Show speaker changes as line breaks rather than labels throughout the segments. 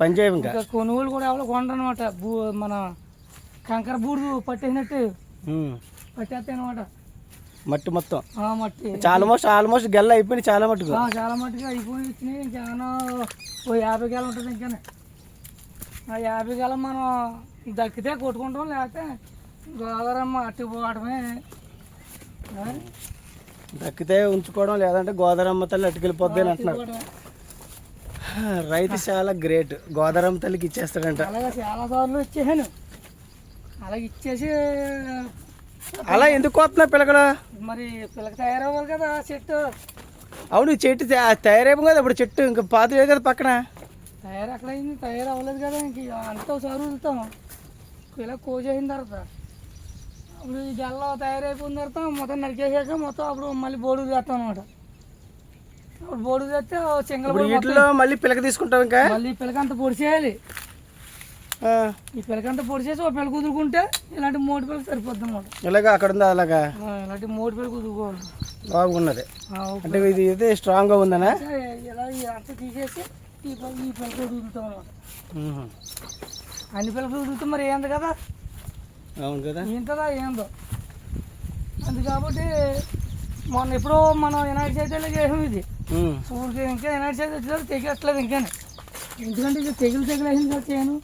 పని చేయవు ఇంకా.
కొనుగోలు కూడా ఎవరో కొండనమాట. మన కంకర బూడు పట్టేసినట్టు పట్టేస్తాయి అనమాట.
మట్టి మొత్తం
మట్టి
ఆల్మోస్ట్ గెల్ల అయిపోయింది. చాలా మట్టుకు
అయిపోయి వచ్చినాయి. ఇంకేమన్నా ఓ 50 గెల ఉంటుంది. ఇంకానే ఆ 50 గెల మనం దక్కితే కొట్టుకుంటాం, లేకపోతే గోదావరమ్మ అట్టు పోవడమే.
దక్కితే ఉంచుకోవడం, లేదంటే గోదావరమ్మ తల్లి అట్టుకెళ్ళిపోద్ది అని అంటున్నారు. రైతు చాలా గ్రేట్. గోదావరమ్మ తల్లికి ఇచ్చేస్తాడంట.
అలాగే చాలా సార్లు ఇచ్చేసాను. అలాగే ఇచ్చేసి
అలా ఎందుకు కోస్తున్నా పిల్లకడ?
మరి పిల్లకి తయారవ్వాలి కదా చెట్టు.
అవును, చెట్టు తయారైపోయి కదా ఇప్పుడు. చెట్టు ఇంకా పాత లేదు కదా పక్కన.
అక్కడైంది, తయారవ్వలేదు కదా. ఇంక అంతా ఒకసారి వదులుతాం. పిల్ల కోసేసిన తర్వాత అప్పుడు ఈ గెల్ల తయారైపోయిన తర్వాత మొత్తం నరికేసాక మొత్తం అప్పుడు మళ్ళీ బోడుగు చేస్తాం అనమాట. అప్పుడు బోడుగు చేస్తే
చెంగలు మళ్ళీ పిల్లక తీసుకుంటాం. ఇంకా
మళ్ళీ పిల్లకంతా పొడి చేయాలి. ఈ పిల్లకంతా పొడి చేసి ఒక పిల్ల కుదురుకుంటే ఇలాంటి మోటి పిల్లకి సరిపోద్ది అనమాట.
ఇలాగా అక్కడ ఉందా? అలాగా
ఇలాంటి మోటి పిల్ల కుదురుకోవాలి.
బాగున్నది అంటే ఇది అయితే స్ట్రాంగ్ గా ఉందనా?
ఇలా అంతా తీసేసి ఈ పిల్లకి కుదురుతాం అనమాట. అన్ని పిల్లకి కుదురుతాం మరి ఏంది కదా.
అవును కదా,
ఏంటదా ఏందో. అది కాబట్టి మొన్న ఎప్పుడో మనం యునైటెడ్ స్టేట్స్లో చేసాం. ఇది ఊరికి ఇంకా యునైటెడ్ స్టేట్స్ వచ్చేసరికి తెగట్లేదు ఇంకానే. ఎందుకంటే ఇది తెగులు వేసింది కదా చేయను.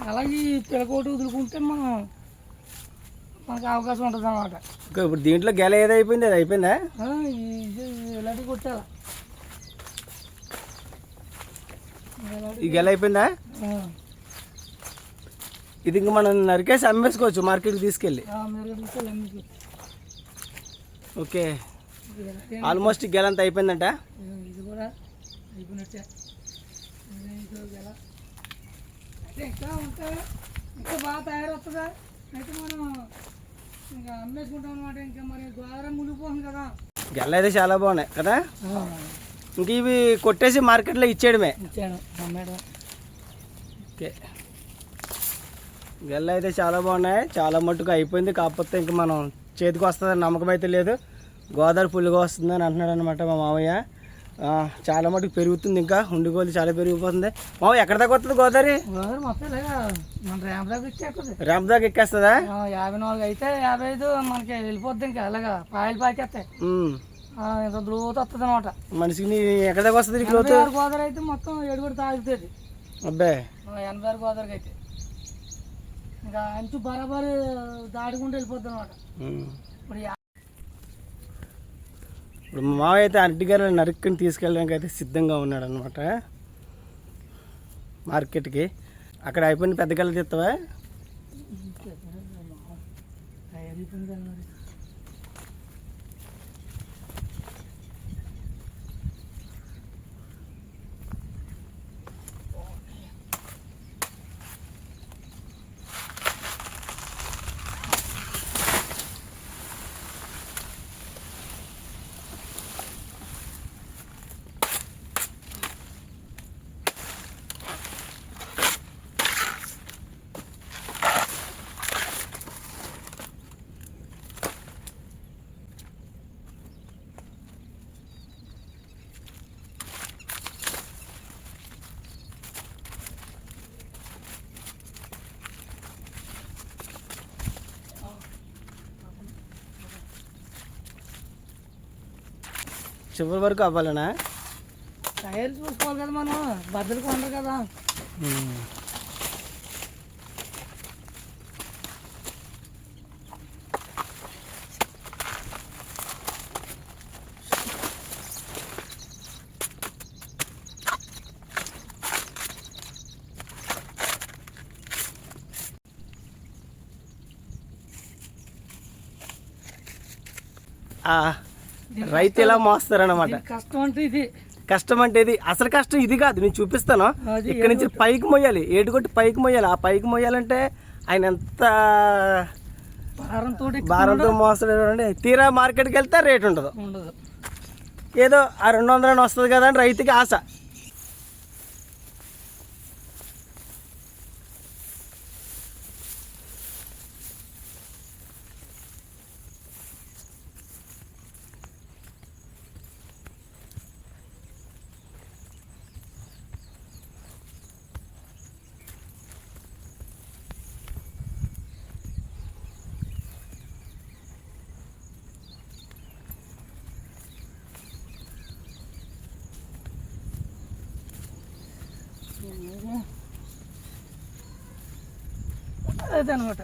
అలాగే పిల్లకోటి వదులుకుంటే మనకు అవకాశం ఉంటుంది అన్నమాట.
ఇప్పుడు దీంట్లో గెల ఏదైపోయింది? అది అయిపోయిందా?
ఇలాంటివి కొట్టాల.
ఈ గెల అయిపోయిందా? ఇది ఇంక మనం నరికేసి అమ్మేసుకోవచ్చు మార్కెట్కి తీసుకెళ్ళి. ఓకే, ఆల్మోస్ట్ గెల అంతా అయిపోయిందంట.
ఇది కూడా అయిపోయినట్టే. గెల అయితే ఇంకా బాగా తయారవుతుందా అయితే మనం ఇంకా అమ్మేసుకుంటాం అనమాట. ఇంకా మరి గోదావరి మునిగిపోతుంది కదా.
గెల అయితే చాలా బాగున్నాయి కదా. ఇంక ఇవి కొట్టేసి మార్కెట్లో ఇచ్చేయడమే.
ఇచ్చాను, అమ్మేయడం.
ఓకే, గెల్ల అయితే చాలా బాగున్నాయి. చాలా మట్టుకు అయిపోయింది. కాకపోతే ఇంక మనం చేతికి వస్తుందని నమ్మకం అయితే లేదు. గోదావరి ఫుల్గా వస్తుందని అంటున్నాడు అనమాట మా మామయ్య. చాలా మటుకు పెరుగుతుంది. ఇంకా ఉండిగోలు చాలా పెరిగిపోతుంది. మామయ్య ఎక్కడ దాకా వస్తుంది గోదావరి?
మొత్తం మన ర్యాంప్ దాకా ఎక్కేస్తుంది.
ర్యాంప్ దాకా ఎక్కేస్తుందా?
54 అయితే 55 మనకి వెళ్ళిపోద్ది. ఇంకా అలాగా పాయలు పాకేస్తాయి. ఇంత గ్రోత్ వస్తుంది అనమాట
మనిషికి. ఎక్కడ దాకా వస్తుంది
గోదావరి అయితే మొత్తం 7 కూడా తాగుతుంది.
అబ్బాయి
86 గోదావరికి అయితే ఇంకా అంచు బరాబరి దాటుకుంటూ వెళ్ళిపోద్ది అనమాట.
ఇప్పుడు మా మావయ్య అయితే అరటిగారు నరుక్కుని తీసుకెళ్ళడానికి అయితే సిద్ధంగా ఉన్నాడు అనమాట మార్కెట్కి. అక్కడ అయిపోయిన పెద్ద గెల తీస్తావా? చివరి వరకు అవ్వాలనా?
టైర్ చూసుకోవాలి కదా మనం. బద్దలు కొండరు కదా.
రైతు ఎలా మోస్తారనమాట.
కష్టం అంటే ఇది.
కష్టం అంటే ఇది అసలు కష్టం ఇది కాదు. నేను చూపిస్తాను. ఇక్కడ నుంచి పైకి మొయ్యాలి, ఏడుకొట్టి పైకి మొయ్యాలి. ఆ పైకి మొయ్యాలంటే ఆయన ఎంత భారంతో మోస్తాడు. తీరా మార్కెట్కి వెళ్తే రేట్ ఉండదు. ఏదో ఆ 200 వస్తుంది కదా అని రైతుకి ఆశ.
అదే అనమాట.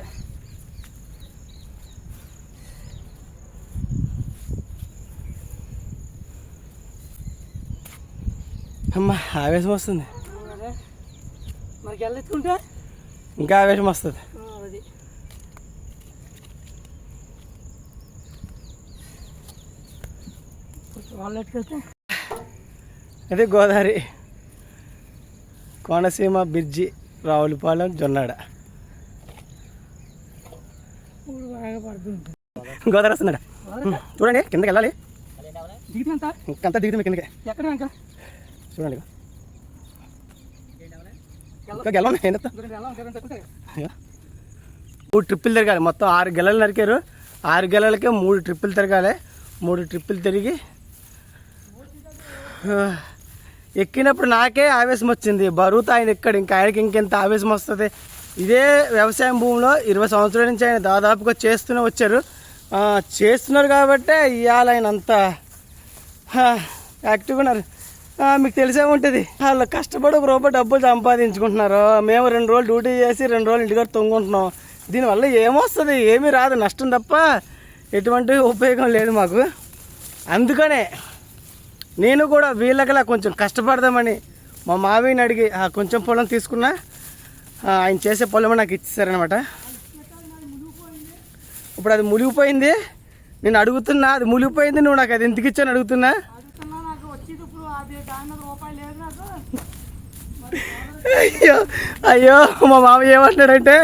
అమ్మ ఆవేశం వస్తుంది,
మనకి వెళ్ళెత్తుకుంటే
ఇంకా ఆవేశం వస్తుంది.
అది వాళ్ళు ఎట్టుకెళ్తే
అదే గోదావరి కోనసీమ బ్రిడ్జి రావులపాలెం జొన్నాడ
బాగా పడుతుంది.
గోదావరి వస్తున్నాడా చూడండి, కిందకి వెళ్ళాలి.
దిగుతుందంతా
ఇంకంతా దిగుతుంది కిందకి.
ఎక్కడ ఇంకా
చూడండి ఇంకా గెలం ఏంటో 3 ట్రిప్పులు తిరగాలి. మొత్తం 6 గెలలు నరికారు. 6 గెలలకే 3 ట్రిప్పులు తిరగాలి. 3 ట్రిప్పులు తిరిగి ఎక్కినప్పుడు నాకే ఆవేశం వచ్చింది. బరువుతో ఆయన ఎక్కడ, ఇంకా ఆయనకి ఇంకెంత ఆవేశం వస్తుంది. ఇదే వ్యవసాయం భూమిలో 20 సంవత్సరాల నుంచి ఆయన దాదాపుగా చేస్తూనే వచ్చారు. చేస్తున్నారు కాబట్టే ఇవాళ ఆయన అంత యాక్టివ్గా ఉన్నారు. మీకు తెలిసే ఉంటుంది, వాళ్ళు కష్టపడి 1 రూపాయి డబ్బులు సంపాదించుకుంటున్నారు. మేము 2 రోజులు డ్యూటీ చేసి 2 రోజులు ఇంటికాడ తొంగుంటున్నాం. దీనివల్ల ఏమొస్తుంది? ఏమీ రాదు, నష్టం తప్ప ఎటువంటి ఉపయోగం లేదు మాకు. అందుకనే నేను కూడా వీళ్ళకలా కొంచెం కష్టపడదామని మా మావయ్యని అడిగి కొంచెం పొలం తీసుకున్నా. ఆయన చేసే పొలం నాకు ఇచ్చేసారనమాట. ఇప్పుడు అది మునిగిపోయింది. నేను అడుగుతున్నా, అది మునిగిపోయింది, నువ్వు నాకు అది ఎందుకు ఇచ్చాను అడుగుతున్నా. అయ్యో అయ్యో, మా మామయ్య ఏమంటాడంటే,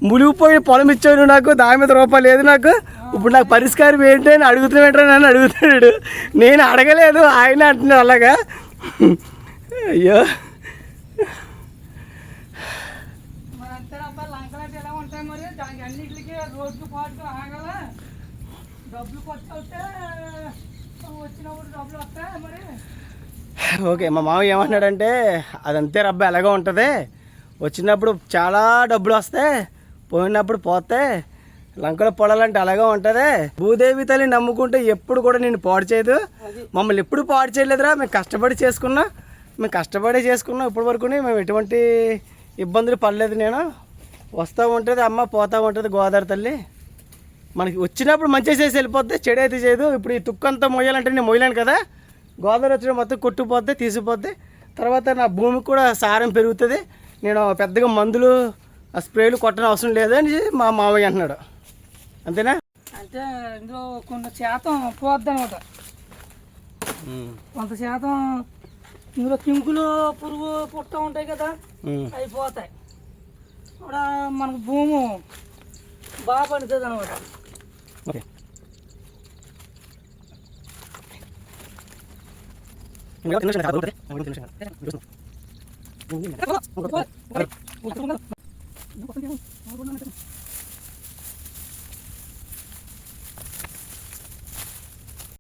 మునిగిపోయిన పొలం ఇచ్చావు నువ్వు నాకు, దాని మీద రూపాయలు లేదు నాకు, ఇప్పుడు నాకు పరిష్కారం ఏంటి అని అడుగుతున్నాడు. నన్ను అడుగుతున్నాడు. నేను అడగలేదు, ఆయన అంటున్నాడు అలాగా. అయ్యో ఓకే, మా మామయ్య ఏమంటున్నాడంటే, అదంతే రబ్బా, ఎలాగో ఉంటుంది. వచ్చినప్పుడు చాలా డబ్బులు వస్తాయి, పోయినప్పుడు పోతే. లంకలో పొలాలంటే అలాగే ఉంటుంది. భూదేవి తల్లి నమ్ముకుంటే ఎప్పుడు కూడా నేను పాడు చేయదు. మమ్మల్ని ఎప్పుడు పాడు చేయలేదురా. మేము కష్టపడి చేసుకున్నాం, ఇప్పటి వరకు మేము ఎటువంటి ఇబ్బందులు పడలేదు. నేను వస్తూ ఉంటుంది అమ్మ, పోతూ ఉంటుంది గోదావరి తల్లి. మనకి వచ్చినప్పుడు మంచిగా చేసి వెళ్ళిపోద్ది, చెడు అయితే చేయదు. ఇప్పుడు ఈ తుక్కంతా మొయ్యాలంటే నేను మొయ్యలేను కదా. గోదావరి వచ్చిన మొత్తం కొట్టుకుపోద్ది, తీసిపోద్ది. తర్వాత నా భూమికి కూడా సారం పెరుగుతుంది. నేను పెద్దగా మందులు స్ప్రేలు కొట్టడం అవసరం లేదని మా మామయ్య అంటున్నాడు. అంతేనా?
అంటే ఇందులో కొంత శాతం పోద్ది అనమాట. కొంత శాతం ఇందులో కింకులు పురుగు పుట్ట ఉంటాయి కదా, అవి పోతాయి. అక్కడ మనకు భూము బాగా పడుతుంది అనమాట.
ఓకే,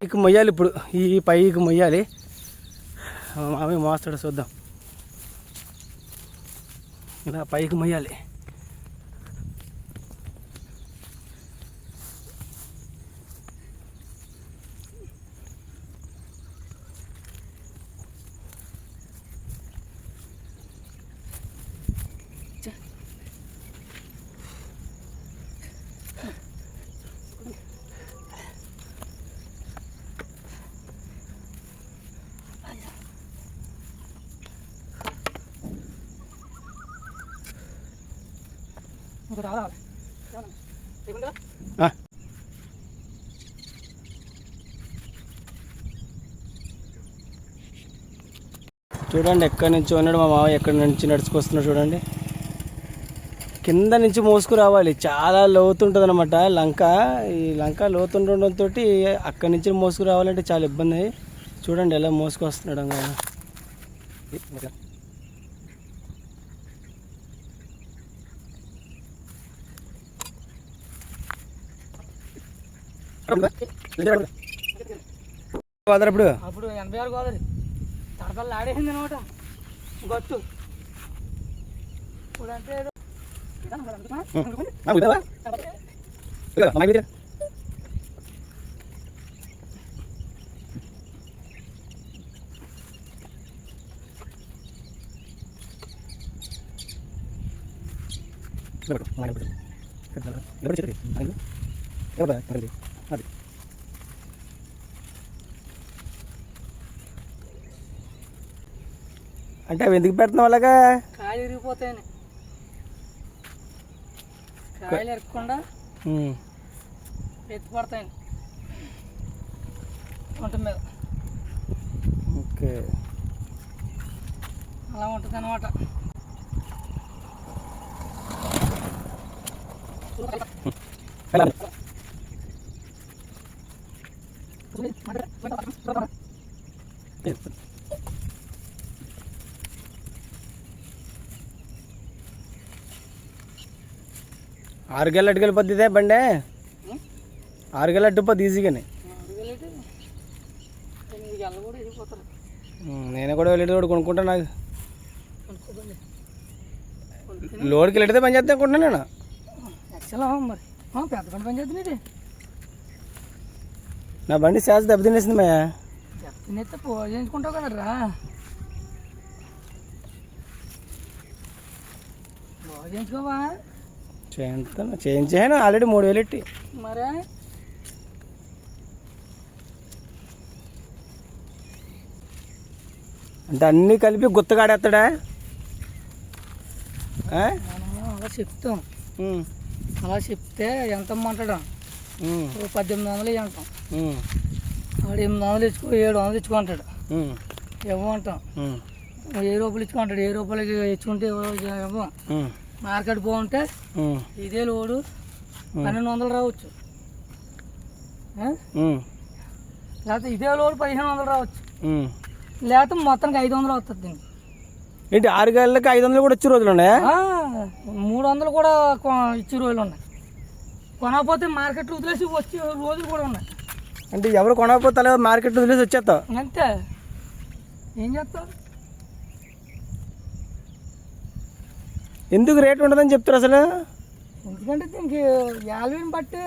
పైకి మొయ్యాలి. ఇప్పుడు ఈ పైకి మొయ్యాలి. మామయ్య మోస్తాడు, చూద్దాం. ఇలా పైకి మొయ్యాలి. చూడండి, ఎక్కడి నుంచి ఉన్నాడు మా మామయ్య, ఎక్కడి నుంచి నడుచుకొస్తున్నాడు చూడండి. కింద నుంచి మోసుకు రావాలి. చాలా లోతుంటుంది అనమాట లంక. ఈ లంక లోతుండడంతో అక్కడి నుంచి మోసుకు రావాలంటే చాలా ఇబ్బంది. చూడండి ఎలా మోసుకొస్తున్నాడు. గోదావరి
అప్పుడు 86 గోదావరి తడపల్లి ఆడేసింది అనమాట గట్టు. ఇప్పుడు అంటే
అంటే అవి ఎందుకు పెడుతున్నావు అలాగా?
కాయలు విరిగిపోతాయని, కాయలు ఎరగకుండా ఎత్తి పడతాయని వంట మీద.
ఓకే,
అలా ఉంటుంది అనమాట.
ఆరు గెల అట్టుకెళ్ళిపోద్ది బండే, 6 గెల అట్టుపోద్ది ఈజీగానే.
కూడా వెళ్ళిపోతారు.
నేను కూడా వెళ్ళేది కూడా కొనుక్కుంటా. నాకు లోడ్కి వెళ్ళితే పని చేద్దాం అనుకుంటున్నాను నేను.
యాక్చువల్గా మరి పెద్ద బండి పని చేద్దాం. ఇది
నా బండి శాస్ దెబ్బతినేసింది మయ్యా.
దెబ్బతినేస్తే చేయించుకుంటావు కదరా. బాగా చేయించుకోవా?
చేయించాను ఆల్రెడీ 3000 ఎట్టి.
మరే
అంటే అన్నీ కలిపి గుత్తగాడేస్తాడా?
మనం అలా చెప్తాం. అలా చెప్తే ఎంత ఇమ్మంటాడు? 1800 అంటాం. వాడు 800 ఇచ్చుకో, 700 ఇచ్చుకుంటాడు. ఇవ్వమంటాం. 1000 రూపాయలు ఇచ్చుకుంటాడు. 1000 రూపాయలకి ఇచ్చుకుంటే ఇవ్వం. మార్కెట్ బాగుంటే ఇదే లోడు 1200 రావచ్చు, లేకపోతే ఇదే లోడు 1500 రావచ్చు, లేకపోతే మొత్తానికి 500 వస్తుంది దీనికి.
ఏంటి 6 గెలలకి 500 కూడా వచ్చే రోజులు ఉన్నాయా?
300 కూడా ఇచ్చే రోజులు ఉన్నాయి. కొనకపోతే మార్కెట్లో వదిలేసి వచ్చే రోజులు కూడా ఉన్నాయి.
అంటే ఎవరు కొనకపోతే అలా మార్కెట్ వదిలేసి వచ్చేస్తావు
అంతే. ఏం చేస్తావు?
ఎందుకు రేట్ ఉండదని చెప్తారు అసలు?
ఎందుకంటే దీనికి యాల్విని బట్టి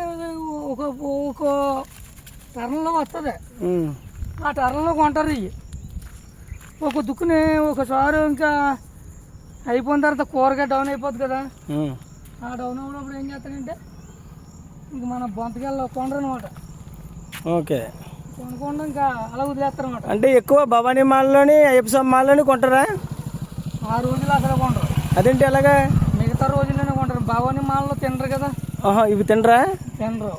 ఒక టర్న్లో వస్తుంది. ఆ టర్న్లో కొంటారు ఇవి. ఒక దుక్కుని ఒకసారి ఇంకా అయిపోయిన తర్వాత కూరగా డౌన్ అయిపోద్ది కదా. ఆ డౌన్ అవ్వడం ఏం చేస్తాడంటే ఇంక మన బొంతకెళ్ళ కొండరు అనమాట.
ఓకే,
కొనుక్కుండా ఇంకా అలా వదిలేస్తారు అనమాట.
అంటే ఎక్కువ భవానీ మాల్లోని అయ్యప్ప మాల్లోని కొంటారా?
ఆ రోజులు అసలు కొండరు.
అదేంటి అలాగా?
మిగతా రోజుల్లోనే కొంటారు. భవానీ మాల్లో తినరు కదా.
ఇవి తినరా?
తినరు.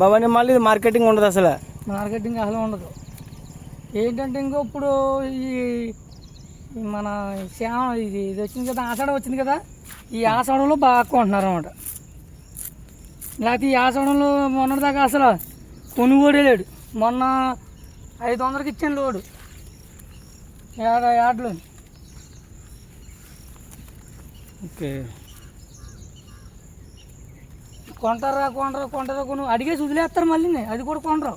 భవానీ మాల్ ఇది మార్కెటింగ్ ఉండదు అసలు.
మార్కెటింగ్ అసలు ఉండదు. ఏంటంటే ఇంకో ఇప్పుడు ఈ మన ఇది వచ్చింది కదా, ఆషాఢం వచ్చింది కదా. ఈ ఆషాఢంలో బాగా కొంటున్నారు అన్నమాట. లేకపోతే ఈ ఆషాఢంలో మొన్నటిదాకా అసలు కొనుగోడే లేడు. మొన్న 500కి ఇచ్చాను లోడు యాడ్లో.
ఓకే,
కొంటారా కొను అడిగేసి వదిలేస్తారు. మళ్ళీ అది కూడా కొనరు.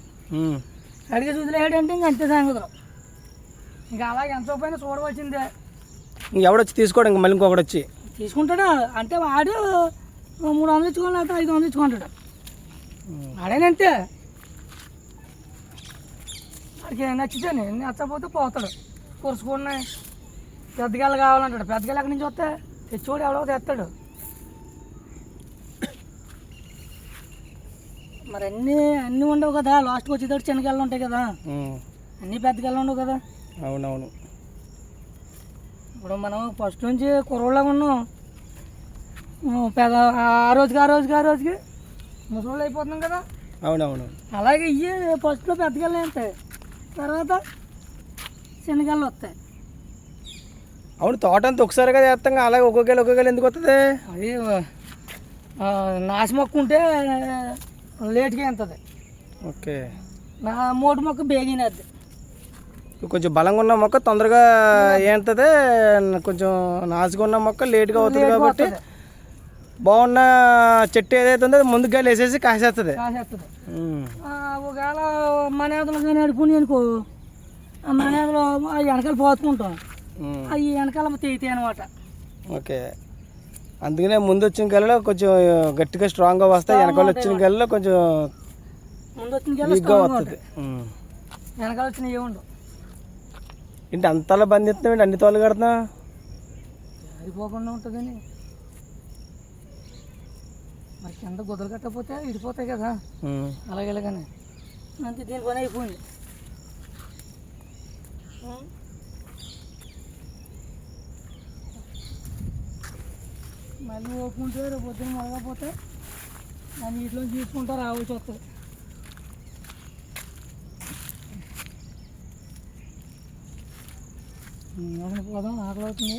అడిగేసి వదిలేయాడంటే ఇంక అంతే సంగతులు. ఇంకా అలాగే ఎంతో పైన చూడవలసిందే.
ఎవడొచ్చి తీసుకోవడం ఇంక మళ్ళీ ఇంకొకటి వచ్చి
తీసుకుంటాడు. అంటే వాడు 300 ఇచ్చుకోవాలి, లేకపోతే 500 ఇచ్చుకుంటాడు. ఆడేనంతే. వాడికి నచ్చితే నచ్చకపోతే పోతాడు. కొరుసుకుని పెద్దగాళ్ళు కావాలంటాడు. పెద్దగాళ్ళు ఎక్కడి నుంచి వస్తే తెచ్చోడు ఎవడో తెస్తాడు. మరి అన్నీ ఉండవు కదా. లాస్ట్కి వచ్చేటప్పుడు చిన్నగాళ్ళు ఉంటాయి కదా, అన్నీ పెద్దగాళ్ళు ఉండవు కదా.
అవునవును.
ఇప్పుడు మనం ఫస్ట్ నుంచి కుర్రోళ్ళగా ఉన్నాం. పెద్ద ఆ రోజుకి ముసలోళ్ళు అయిపోతున్నాం కదా.
అవునవును.
అలాగే ఇవి ఫస్ట్లో పెద్దగాళ్ళు ఉంటాయి, తర్వాత చిన్నగాళ్ళు వస్తాయి.
అవును, తోట అంతా ఒకసారిగా చేస్తాం. అలాగే ఒక్కొక్కరు ఎందుకు వస్తుంది?
అది నాసి మొక్క ఉంటే లేట్గా ఎంతది.
ఓకే,
నా మోటు మొక్క బేగినది.
కొంచెం బలంగా ఉన్న మొక్క తొందరగా ఏంటది, కొంచెం నాసుగా ఉన్న మొక్క లేట్గా అవుతుంది. కాబట్టి బాగున్న చెట్టు ఏదైతే ఉందో అది ముందుగా వేసేసి కాసేస్తుంది.
ఒకవేళ మనేదలు కానీ అడుపుని అనుకో, ఆ మనేదలు వెనకాల పోతుకుంటాం. అవి వెనకాల తెగుతాయి అనమాట.
ఓకే, అందుకనే ముందు వచ్చిన గెలలో కొంచెం గట్టిగా స్ట్రాంగ్గా వస్తాయి. వెనకాల వచ్చిన గెలలో కొంచెం
ముందు వచ్చిన గెల వస్తుంది, వెనకాల వచ్చిన ఏముండవు.
ఏంటి అంతలా బంద్ ఇస్తున్నావు? అన్ని తోలు కడుతున్నా
సరిపోకుండా ఉంటుందని. మరి కింద గుద్దలు కట్టకపోతే ఇడిపోతాయి కదా
ఉమ్.
అలాగే ఇలాగనే అంతే దీని పని అయిపోయింది. మళ్ళీ ఓపుకుంటే రేపు పొద్దున్న మొదలకపోతే ఆ నీటిలో తీసుకుంటా రావాల్సి వస్తుంది. పోదాం ఆకలి అవుతుంది.